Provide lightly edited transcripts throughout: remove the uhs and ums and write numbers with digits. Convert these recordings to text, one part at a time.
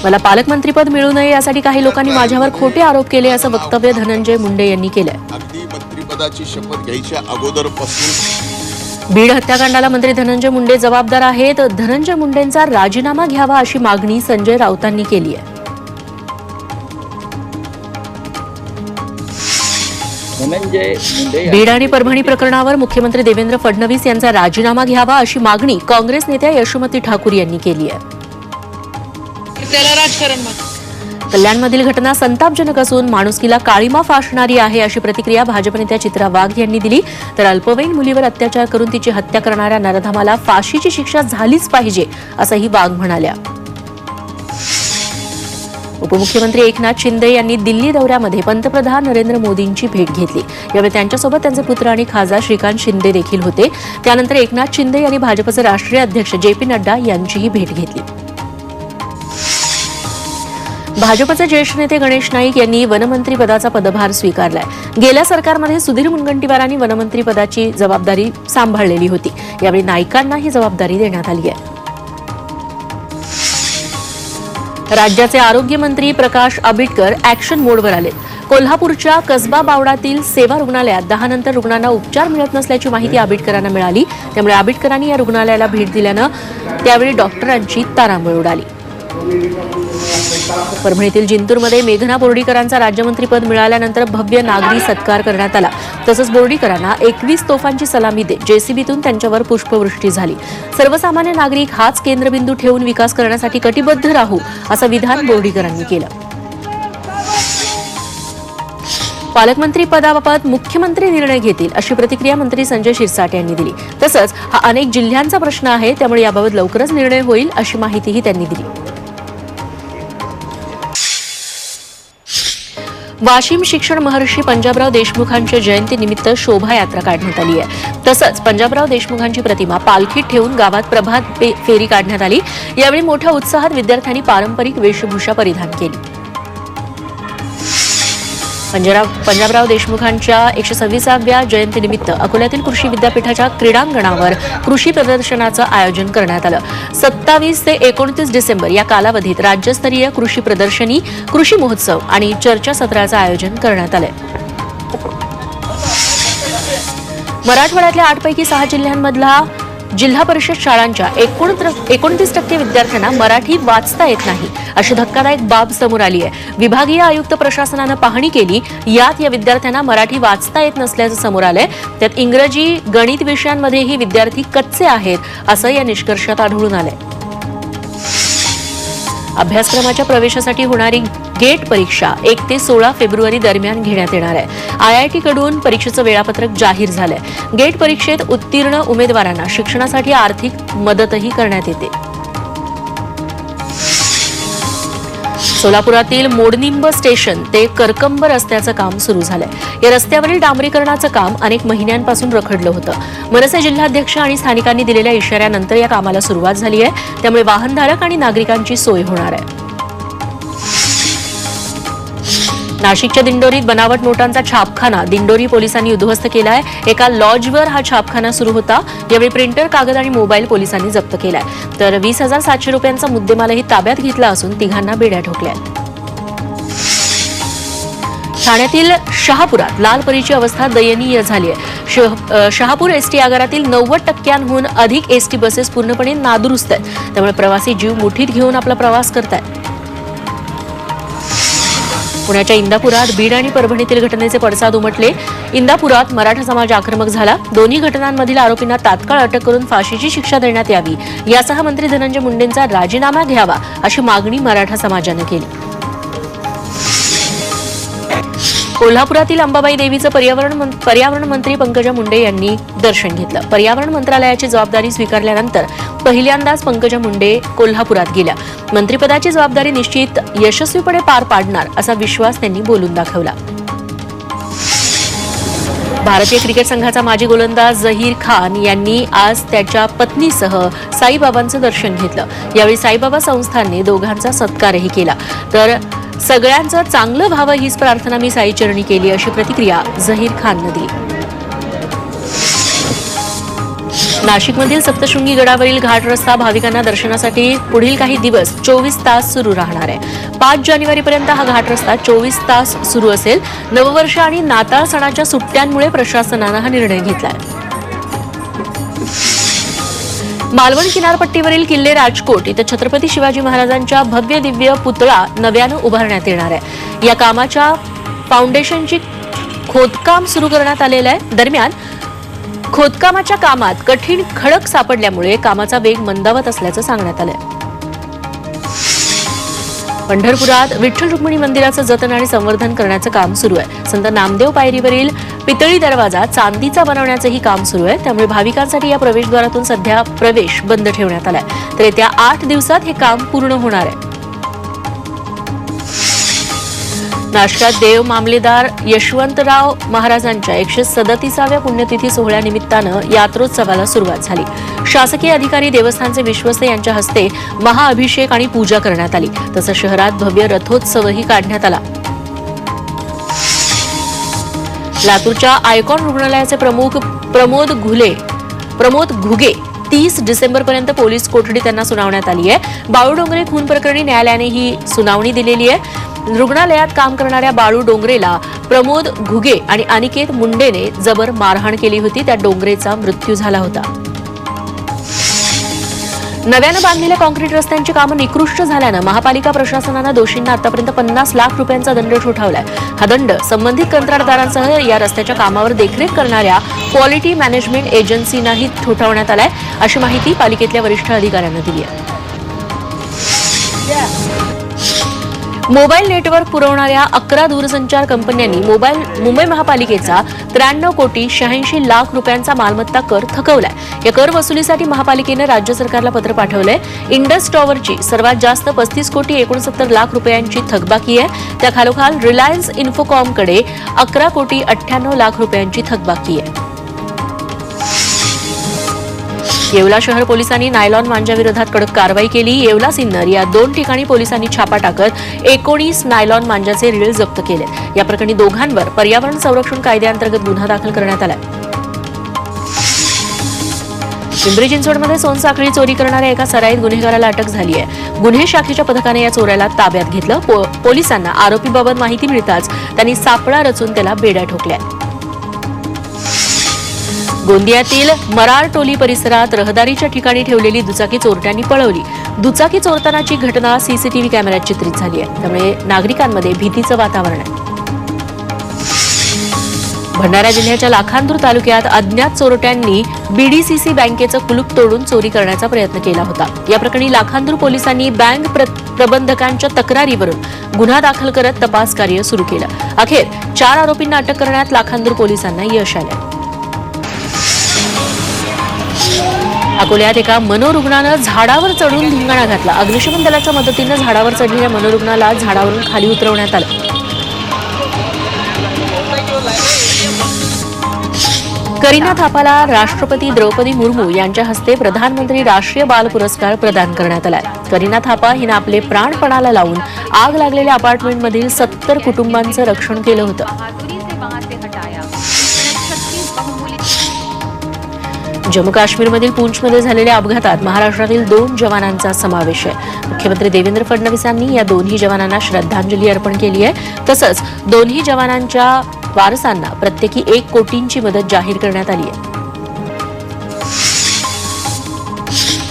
मला पालकमंत्रीपद मिळू नये यासाठी काही लोकांनी माझ्यावर खोटे आरोप केले असं वक्तव्य धनंजय मुंडे यांनी केलंय. अगदी मंत्रिपदाची शपथ घ्यायच्या अगोदरपासून बीड हत्याकांडाला मंत्री धनंजय मुंडे जबाबदार आहेत. धनंजय मुंडेंचा राजीनामा घ्यावा अशी मागणी संजय राऊतांनी केली आहे. बीड आणि परभणी प्रकरणावर मुख्यमंत्री देवेंद्र फडणवीस यांचा राजीनामा घ्यावा अशी मागणी काँग्रेस नेत्या यशोमती ठाकूर यांनी केली आहे. कल्याणमधील घटना संतापजनक असून माणुसकीला काळीमा फासणारी आहे अशी प्रतिक्रिया भाजप नेत्या चित्रा वाघ यांनी दिली. तर अल्पवयीन मुलीवर अत्याचार करून तिची हत्या करणाऱ्या नराधमाला फाशीची शिक्षा झालीच पाहिजे असंही वाघ म्हणाल्या. उपमुख्यमंत्री एकनाथ शिंदे यांनी दिल्ली दौऱ्यामध्ये पंतप्रधान नरेंद्र मोदींची भेट घेतली. यावेळी त्यांच्यासोबत त्यांचे पुत्र आणि खासदार श्रीकांत शिंदे देखील होते. त्यानंतर एकनाथ शिंदे यांनी भाजपचे राष्ट्रीय अध्यक्ष जे.पी. नड्डा यांचीही भेट घेतली. भाजपचे ज्येष्ठ नेते गणेश नाईक यांनी वनमंत्री पदाचा पदभार स्वीकारलाय. गेल्या सरकारमध्ये सुधीर मुनगंटीवारांनी वनमंत्री पदाची जबाबदारी सांभाळलेली होती. यावेळी नाईकांना ही जबाबदारी देण्यात आली आहे. राज्याचे आरोग्यमंत्री प्रकाश आंबेडकर ऍक्शन मोडवर आले. कोल्हापूरच्या कसबा बावडातील सेवा रुग्णालयात 10 नंतर रुग्णांना उपचार मिळत नसल्याची माहिती आंबेडकरांना मिळाली. त्यामुळे आंबेडकरांनी या रुग्णालयाला भेट दिल्यानं त्यावेळी डॉक्टरांची तारांबळ उडाली. परभणीतील जिंतूरमध्ये मेघना बोर्डीकरांचा राज्यमंत्रीपद मिळाल्यानंतर भव्य नागरी सत्कार करण्यात आला. तसंच बोर्डीकरांना 21 तोफांची सलामी देत जेसीबीतून त्यांच्यावर पुष्पवृष्टी झाली. सर्वसामान्य नागरिक हाच केंद्रबिंदू ठेवून विकास करण्यासाठी कटिबद्ध राहू असं विधान बोर्डीकरांनी केलं. पालकमंत्री पदाबाबत मुख्यमंत्री निर्णय घेतील अशी प्रतिक्रिया मंत्री संजय शिरसाट यांनी दिली. तसंच हा अनेक जिल्ह्यांचा प्रश्न आहे, त्यामुळे याबाबत लवकरच निर्णय होईल अशी माहितीही त्यांनी दिली. वाशिम शिक्षण महर्षी पंजाबराव देशमुखांच्या जयंतीनिमित्त शोभायात्रा काढण्यात आली आहे. तसंच पंजाबराव देशमुखांची प्रतिमा पालखीत ठेवून गावात प्रभात फेरी काढण्यात आली. यावेळी मोठ्या उत्साहात विद्यार्थ्यांनी पारंपरिक वेशभूषा परिधान केली. पंजाबराव देशमुखांच्या 126व्या जयंतीनिमित्त अकोल्यातील कृषी विद्यापीठाच्या क्रीडांगणावर कृषी प्रदर्शनाचं आयोजन करण्यात आलं. 27 ते 29 डिसेंबर या कालावधीत राज्यस्तरीय कृषी प्रदर्शनी, कृषी महोत्सव आणि चर्चा सत्राचं आयोजन करण्यात आलंय. मराठवाड्यातल्या 8 पैकी 6 जिल्ह्यांमधला जिल्हा परिषद शाळांच्या 29% विद्यार्थ्यांना मराठी वाचता येत नाही अशी धक्कादायक बाब समोर आली आहे. विभागीय आयुक्त प्रशासनानं पाहणी केली. यात या विद्यार्थ्यांना मराठी वाचता येत नसल्याचं समोर आलंय. त्यात इंग्रजी, गणित विषयांमध्येही विद्यार्थी कच्चे आहेत असं या निष्कर्षात आढळून आलंय. अभ्यासक्रमाच्या प्रवेशासाठी होणारी गेट परीक्षा 1 ते 16 फेब्रुवारी दरम्यान घेण्यात येणार आहे. IIT कडून परीक्षेचं वेळापत्रक जाहीर झालंय. गेट परीक्षेत उत्तीर्ण उमेदवारांना शिक्षणासाठी आर्थिक मदतही करण्यात येते. सोलापुरातील मोडनिंब स्टेशन ते करकंब रस्त्याचं काम सुरू झालंय. या रस्त्यावरील डांबरीकरणाचं काम अनेक महिन्यांपासून रखडलं होतं. मनसे जिल्हाध्यक्ष आणि स्थानिकांनी दिलेल्या इशाऱ्यानंतर या कामाला सुरुवात झाली आहे. त्यामुळे वाहनधारक आणि नागरिकांची सोय होणार आहे. नाशिकच्या दिंडोरीत बनावट नोटांचा छापखाना दिंडोरी पोलिसांनी उद्ध्वस्त केलाय. एका लॉजवर हा छापखाना सुरू होता. यावेळी प्रिंटर, कागद आणि मोबाईल पोलिसांनी जप्त केलाय. तर 20,700 रुपयांचा मुद्देमालही ताब्यात घेतला असून तिघांना बेड्या ठोकल्या. ठाण्यातील शहापुरात लाल परीची अवस्था दयनीय झाली आहे. शहापूर एसटी आगारातील 90% अधिक एसटी बसेस पूर्णपणे नादुरुस्त आहेत. त्यामुळे प्रवासी जीव मुठीत घेऊन आपला प्रवास करतायत. पुण्याच्या इंदापुरात बीड आणि परभणीतील घटनेचे पडसाद उमटले. इंदापुरात मराठा समाज आक्रमक झाला. दोन्ही घटनांमधील आरोपींना तात्काळ अटक करून फाशीची शिक्षा देण्यात यावी यासह मंत्री धनंजय मुंडेंचा राजीनामा घ्यावा अशी मागणी मराठा समाजानं केली. कोल्हापुरातील अंबाबाई देवीचं पर्यावरण मंत्री पंकजा मुंडे यांनी दर्शन घेतलं. पर्यावरण मंत्रालयाची जबाबदारी स्वीकारल्यानंतर पहिल्यांदाच पंकजा मुंडे कोल्हापुरात गेल्या. मंत्रिपदाची जबाबदारी निश्चित यशस्वीपणे पार पाडणार असा विश्वास त्यांनी बोलून दाखवला. भारतीय क्रिकेट संघाचा माजी गोलंदाज झहीर खान यांनी आज त्याच्या पत्नीसह साईबाबांचं दर्शन घेतलं. यावेळी साईबाबा संस्थानने दोघांचा सत्कारही केला. तर सगळ्यांचं चांगलं व्हावं हीच प्रार्थना मी साईचरणी केली अशी प्रतिक्रिया झहीर खाननं दिली. नाशिकमधील सप्तशृंगी गडावरील घाट रस्ता भाविकांना दर्शनासाठी पुढील काही दिवस 24 तास सुरू राहणार आहे. 5 जानेवारीपर्यंत हा घाट रस्ता 24 तास सुरू असेल. नववर्ष आणि नाताळ सणाच्या सुट्ट्यांमुळे प्रशासनानं हा निर्णय घेतलाय. मालवण किनारपट्टीवरील किल्ले राजकोट इथं छत्रपती शिवाजी महाराजांच्या भव्य दिव्य पुतळा नव्यानं उभारण्यात येणार आहे. या कामाच्या फाउंडेशनची खोदकाम सुरू करण्यात आलेलं आहे. दरम्यान खोदकामाच्या कामात कठीण खडक सापडल्यामुळे कामाचा वेग मंदावत असल्याचं सांगण्यात आलंय. पंढरपुरात विठ्ठल रुक्मिणी मंदिराचं जतन आणि संवर्धन करण्याचं काम सुरू आहे. संत नामदेव पायरीवरील पितळी दरवाजा चांदीचा बनवण्याचंही काम सुरू आहे. त्यामुळे भाविकांसाठी या प्रवेशद्वारातून सध्या प्रवेश बंद ठेवण्यात आलाय. तर येत्या 8 दिवसात हे काम पूर्ण होणार आहे. नाशिकात देव मामलेदार यशवंतराव महाराजांच्या 137व्या पुण्यतिथी सोहळ्यानिमित्तानं यात्रोत्सवाला सुरुवात झाली. शासकीय अधिकारी, देवस्थानचे विश्वस्त यांच्या हस्ते महाअभिषेक आणि पूजा करण्यात आली. तसंच शहरात भव्य रथोत्सवही काढण्यात आला. लातूरच्या आयकॉन रुग्णालयाचे प्रमुख प्रमोद घुगे 30 डिसेंबरपर्यंत पोलीस कोठडी त्यांना सुनावण्यात आली आहे. बाळू डोंगरे खून प्रकरणी न्यायालयाने ही सुनावणी दिलेली आहे. रुग्णालयात काम करणाऱ्या बाळू डोंगरेला प्रमोद घुगे आणि अनिकेत मुंडेने जबर मारहाण केली होती. त्या डोंगरेचा मृत्यू झाला होता. नव्यानं बांधलेल्या कॉन्क्रीट रस्त्यांची कामं निकृष्ट झाल्यानं महापालिका प्रशासनानं दोषींना आतापर्यंत 50 लाख रुपयांचा दंड ठोठावलाय. हा दंड संबंधित कंत्राटदारांसह या रस्त्याच्या कामावर देखरेख करणाऱ्या क्वालिटी मॅनेजमेंट एजन्सींनाही ठोठावण्यात आलाय, अशी माहिती पालिकेतल्या वरिष्ठ अधिकाऱ्यांनी दिली आहे. मोबाईल नेटवर्क पुरवणाऱ्या 11 दूरसंचार कंपन्यांनी मुंबई महापालिकेचा 93 कोटी 86 लाख रुपयांचा मालमत्ता कर थकवलाय. या कर वसुलीसाठी महापालिकेनं राज्य सरकारला पत्र पाठवलंय. इंडस टॉवरची सर्वात जास्त 35 कोटी 69 लाख रुपयांची थकबाकी आहे. त्या खालोखाल रिलायन्स इन्फोकॉमकडे 11 कोटी 98 लाख रुपयांची थकबाकी आहे. येवला शहर पोलिसांनी नायलॉन मांजाविरोधात कडक कारवाई केली. येवला सिन्नर या 2 ठिकाणी पोलिसांनी छापा टाकत 19 नायलॉन मांजाचे रीळ जप्त केले. या प्रकरणी दोघांवर पर्यावरण संरक्षण कायद्याअंतर्गत गुन्हा दाखल करण्यात आला. पिंपरी चिंचवडमध्ये सोनसाखळी चोरी करणाऱ्या एका सराईत गुन्हेगाराला अटक झाली आहे. गुन्हे शाखेच्या पथकाने या चोराला ताब्यात घेतलं. पोलिसांना आरोपीबाबत माहिती मिळताच त्यांनी सापळा रचून त्याला बेड्या ठोकल्या. गोंदियातील मरार टोली परिसरात रहदारीच्या ठिकाणी ठेवलेली दुचाकी चोरट्यांनी पळवली. दुचाकी चोरतानाची घटना सीसीटीव्ही कॅमेऱ्यात चित्रित झाली आहे. त्यामुळे नागरिकांमध्ये भीतीचं वातावरण आहे. भंडारा जिल्ह्याच्या लाखांदूर तालुक्यात अज्ञात चोरट्यांनी बीडीसीसी बँकेचं कुलूप तोडून चोरी करण्याचा प्रयत्न केला होता. या प्रकरणी लाखांदूर पोलिसांनी बँक प्रबंधकांच्या तक्रारीवरून गुन्हा दाखल करत तपास कार्य सुरू केलं. अखेर 4 आरोपींना अटक करण्यात लाखांदूर पोलिसांना यश आलं. अकोल्यात एका मनोरुग्णानं झाडावर चढून धिंगाणा घातला. अग्निशमन दलाच्या मदतीनं झाडावर चढलेल्या मनोरुग्णाला झाडावरून खाली उतरवण्यात आलं. करीना थापाला राष्ट्रपती द्रौपदी मुर्मू यांच्या हस्ते प्रधानमंत्री राष्ट्रीय बाल पुरस्कार प्रदान करण्यात आलाय. करीना थापा हिनं आपले प्राण पणाला लावून आग लागलेल्या अपार्टमेंटमधील 70 कुटुंबांचं रक्षण केलं होतं. जम्मू काश्मीरमधील पूंछमध्ये झालेल्या अपघातात महाराष्ट्रातील 2 जवानांचा समावेश आहे. मुख्यमंत्री देवेंद्र फडणवीसांनी या दोन्ही जवानांना श्रद्धांजली अर्पण केली आहे. तसंच दोन्ही जवानांच्या वारसांना प्रत्येकी 1 कोटींची मदत जाहीर करण्यात आली आहे.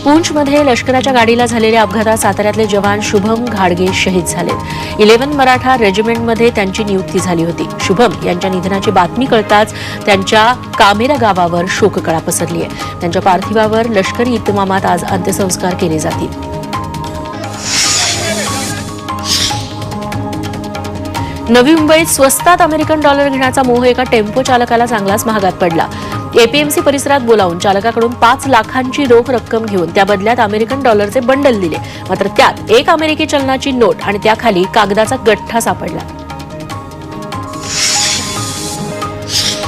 पूंछमध्ये लष्कराच्या गाडीला झालेल्या अपघातात साताऱ्यातले जवान शुभम घाडगे शहीद झाले. 11 मराठा रेजिमेंटमध्ये त्यांची नियुक्ती झाली होती. शुभम यांच्या निधनाची बातमी कळताच त्यांच्या कामेरा गावावर शोककळा पसरली आहे. त्यांच्या पार्थिवावर लष्करी इतमामात आज अंत्यसंस्कार केले जातील. नवी मुंबईत स्वस्तात अमेरिकन डॉलर घेण्याचा मोह एका टेम्पो चालकाला चांगलाच महागात पडला. एपीएमसी परिसरात बोलावून चालकाकडून 5 लाखांची रोख रक्कम घेऊन त्या बदल्यात अमेरिकन डॉलरचे बंडल दिले. मात्र त्यात 1 अमेरिकी चलनाची नोट आणि त्याखाली कागदाचा गठ्ठा सापडला.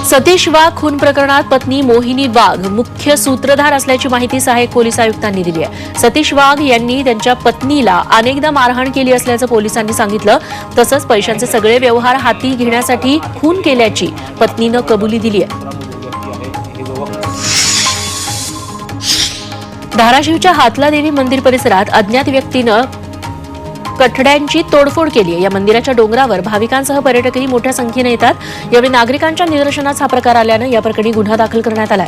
सतीश वाघ खून प्रकरणात पत्नी मोहिनी वाघ मुख्य सूत्रधार असल्याची माहिती सहाय्यक पोलीस आयुक्तांनी दिली आहे. सतीश वाघ यांनी त्यांच्या पत्नीला अनेकदा मारहाण केली असल्याचं पोलिसांनी सांगितलं. तसंच पैशांचे सगळे व्यवहार हाती घेण्यासाठी खून केल्याची पत्नीनं कबुली दिली आहे. धाराशिवच्या हातला देवी मंदिर परिसरात अज्ञात व्यक्तीनं कठड्यांची तोडफोड केली आहे। या मंदिराच्या डोंगरावर भाविकांसह पर्यटकही मोठ्या संख्येने येतात। यावेळी नागरिकांच्या निदर्शनास हा प्रकार आल्यानं या प्रकरणी गुन्हा दाखल करण्यात आलाय।